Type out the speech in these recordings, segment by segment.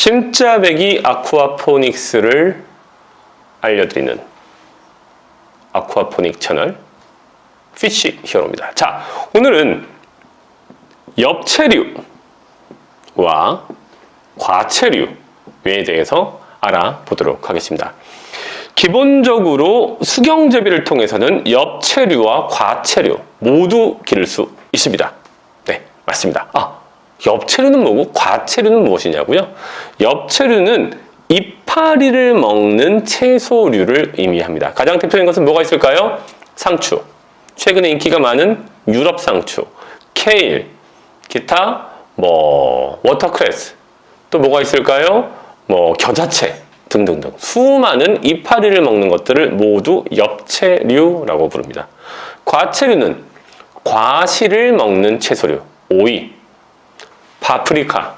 심짜배기 아쿠아포닉스를 알려드리는 아쿠아포닉 채널 피쉬 히어로입니다. 자, 오늘은 엽체류와 과체류에 대해서 알아보도록 하겠습니다. 기본적으로 수경재배를 통해서는 엽체류와 과체류 모두 기를 수 있습니다. 네, 맞습니다. 엽체류는 뭐고 과체류는 무엇이냐고요? 엽체류는 이파리를 먹는 채소류를 의미합니다. 가장 대표적인 것은 뭐가 있을까요? 상추, 최근에 인기가 많은 유럽 상추, 케일, 기타 워터크레스, 또 뭐가 있을까요? 겨자채 등등등 수많은 이파리를 먹는 것들을 모두 엽체류라고 부릅니다. 과체류는 과실을 먹는 채소류, 오이, 파프리카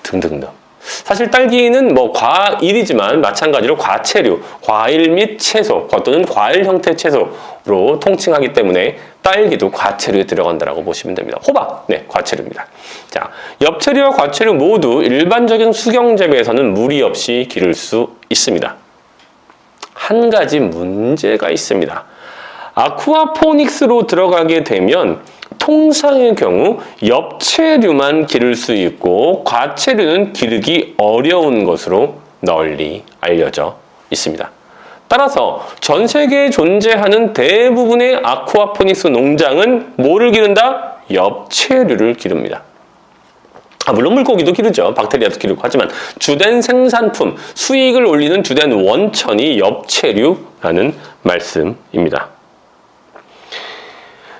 등등등. 사실 딸기는 과일이지만 마찬가지로 과체류, 과일 및 채소 또는 과일 형태 채소로 통칭하기 때문에 딸기도 과체류에 들어간다고 보시면 됩니다. 호박, 네, 과체류입니다. 자, 엽체류와 과체류 모두 일반적인 수경재배에서는 무리 없이 기를 수 있습니다. 한 가지 문제가 있습니다. 아쿠아포닉스로 들어가게 되면 통상의 경우 엽체류만 기를 수 있고 과체류는 기르기 어려운 것으로 널리 알려져 있습니다. 따라서 전 세계에 존재하는 대부분의 아쿠아포닉스 농장은 뭐를 기른다? 엽체류를 기릅니다. 물론 물고기도 기르죠. 박테리아도 기르고 하지만 주된 생산품, 수익을 올리는 주된 원천이 엽체류라는 말씀입니다.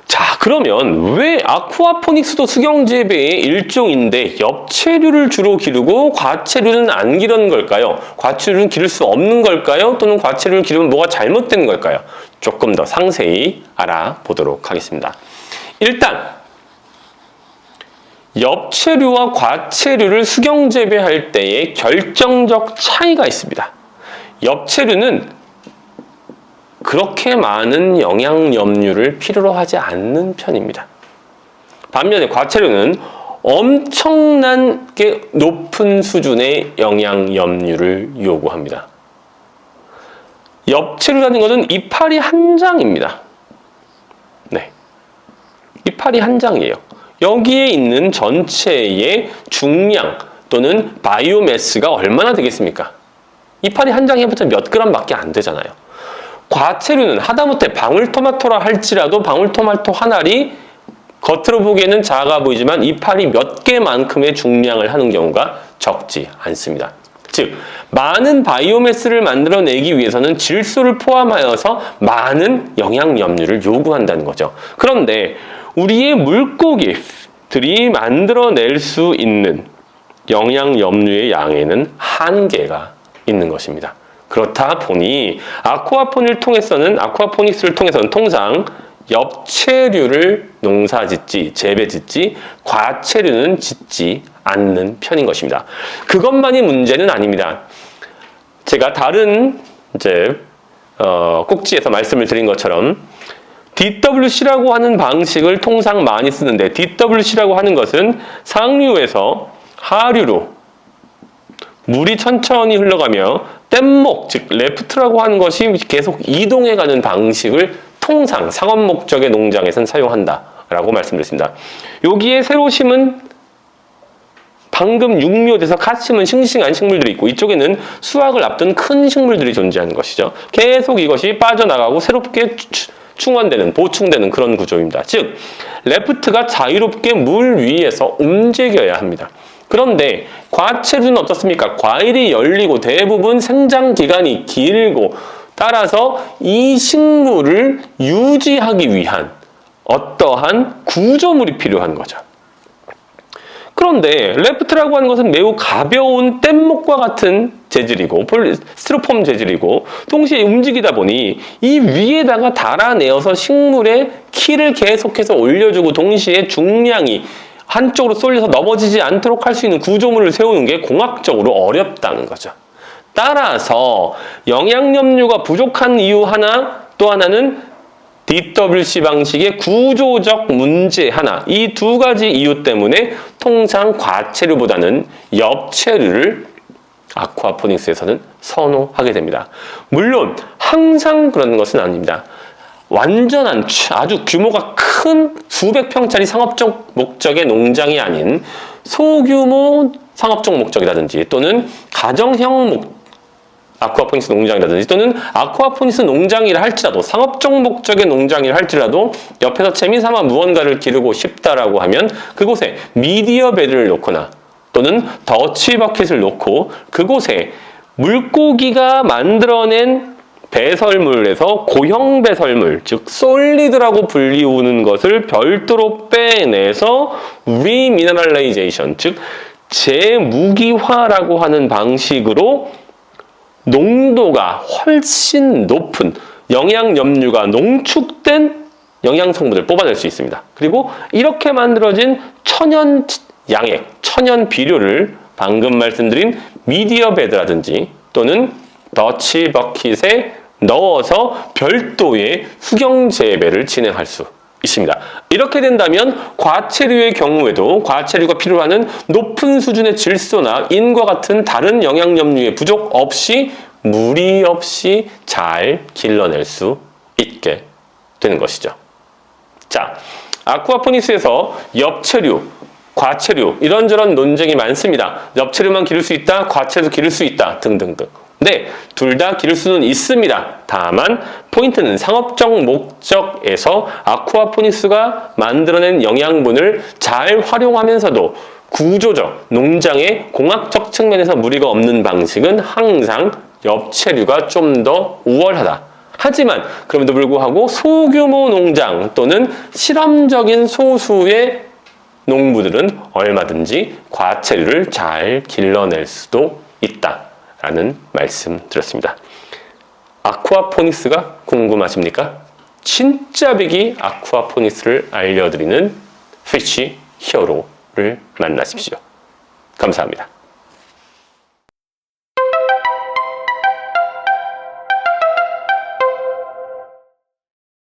자, 그러면 왜 아쿠아포닉스도 수경재배의 일종인데 엽체류를 주로 기르고 과체류는 안 기르는 걸까요? 과체류는 기를 수 없는 걸까요? 또는 과체류를 기르면 뭐가 잘못된 걸까요? 조금 더 상세히 알아보도록 하겠습니다. 일단 엽체류와 과체류를 수경재배할 때의 결정적 차이가 있습니다. 엽체류는 그렇게 많은 영양 염류를 필요로 하지 않는 편입니다. 반면에 과체류는 엄청나게 높은 수준의 영양 염류를 요구합니다. 엽체류라는 것은 이파리 한 장입니다. 네, 이파리 한 장이에요. 여기에 있는 전체의 중량 또는 바이오매스가 얼마나 되겠습니까? 이파리 한 장 해봤자 몇 그램밖에 안 되잖아요. 과체류는 하다못해 방울토마토라 할지라도 방울토마토 한 알이 겉으로 보기에는 작아 보이지만 이파리 몇 개만큼의 중량을 하는 경우가 적지 않습니다. 즉, 많은 바이오매스를 만들어내기 위해서는 질소를 포함하여서 많은 영양 염류를 요구한다는 거죠. 그런데 우리의 물고기들이 만들어낼 수 있는 영양 염류의 양에는 한계가 있는 것입니다. 그렇다 보니 아쿠아포닉스를 통해서는 통상 엽체류를 농사짓지, 재배짓지, 과체류는 짓지 않는 편인 것입니다. 그것만이 문제는 아닙니다. 제가 다른 꼭지에서 말씀을 드린 것처럼 DWC라고 하는 방식을 통상 많이 쓰는데 DWC라고 하는 것은 상류에서 하류로 물이 천천히 흘러가며 뗏목, 즉 레프트라고 하는 것이 계속 이동해가는 방식을 통상 상업 목적의 농장에서는 사용한다라고 말씀드렸습니다. 여기에 새로 심은 방금 육묘돼서 갓 심은 싱싱한 식물들이 있고 이쪽에는 수확을 앞둔 큰 식물들이 존재하는 것이죠. 계속 이것이 빠져나가고 새롭게 충원되는, 보충되는 그런 구조입니다. 즉, 레프트가 자유롭게 물 위에서 움직여야 합니다. 그런데 과체류는 어떻습니까? 과일이 열리고 대부분 생장 기간이 길고 따라서 이 식물을 유지하기 위한 어떠한 구조물이 필요한 거죠. 그런데 레프트라고 하는 것은 매우 가벼운 뗏목과 같은 재질이고 스티로폼 재질이고 동시에 움직이다 보니 이 위에다가 달아내어서 식물의 키를 계속해서 올려주고 동시에 중량이 한쪽으로 쏠려서 넘어지지 않도록 할 수 있는 구조물을 세우는 게 공학적으로 어렵다는 거죠. 따라서 영양염류가 부족한 이유 또 하나는 DWC 방식의 구조적 문제 하나, 이 두 가지 이유 때문에 통상 과체류보다는 엽체류를 아쿠아포닉스에서는 선호하게 됩니다. 물론 항상 그런 것은 아닙니다. 완전한 아주 규모가 큰 수백 평짜리 상업적 목적의 농장이 아닌 소규모 상업적 목적이라든지 또는 가정형 아쿠아포닉스 농장이라든지 또는 아쿠아포닉스 농장이라 할지라도 상업적 목적의 농장이라 할지라도 옆에서 재미삼아 무언가를 기르고 싶다라고 하면 그곳에 미디어 베드를 놓거나 또는 더치 버킷을 놓고 그곳에 물고기가 만들어낸 배설물에서 고형 배설물, 즉 솔리드라고 불리우는 것을 별도로 빼내서 리미너랄라이제이션, 즉 재무기화라고 하는 방식으로 농도가 훨씬 높은 영양 염류가 농축된 영양 성분을 뽑아낼 수 있습니다. 그리고 이렇게 만들어진 천연 양액, 천연 비료를 방금 말씀드린 미디어 베드라든지 또는 더치 버킷에 넣어서 별도의 수경 재배를 진행할 수 있습니다. 이렇게 된다면 과체류의 경우에도 과체류가 필요로 하는 높은 수준의 질소나 인과 같은 다른 영양 염류의 부족 없이 무리 없이 잘 길러낼 수 있게 되는 것이죠. 자, 아쿠아포닉스에서 엽체류, 과체류 이런저런 논쟁이 많습니다. 엽체류만 기를 수 있다, 과체류도 기를 수 있다 등등등. 네, 둘 다 기를 수는 있습니다. 다만 포인트는 상업적 목적에서 아쿠아포닉스가 만들어낸 영양분을 잘 활용하면서도 구조적, 농장의 공학적 측면에서 무리가 없는 방식은 항상 엽체류가 좀 더 우월하다. 하지만 그럼에도 불구하고 소규모 농장 또는 실험적인 소수의 농부들은 얼마든지 과체류를 잘 길러낼 수도 있다라는 말씀 드렸습니다. 아쿠아포닉스가 궁금하십니까? 진짜 배기 아쿠아포닉스를 알려드리는 피쉬 히어로를 만나십시오. 감사합니다.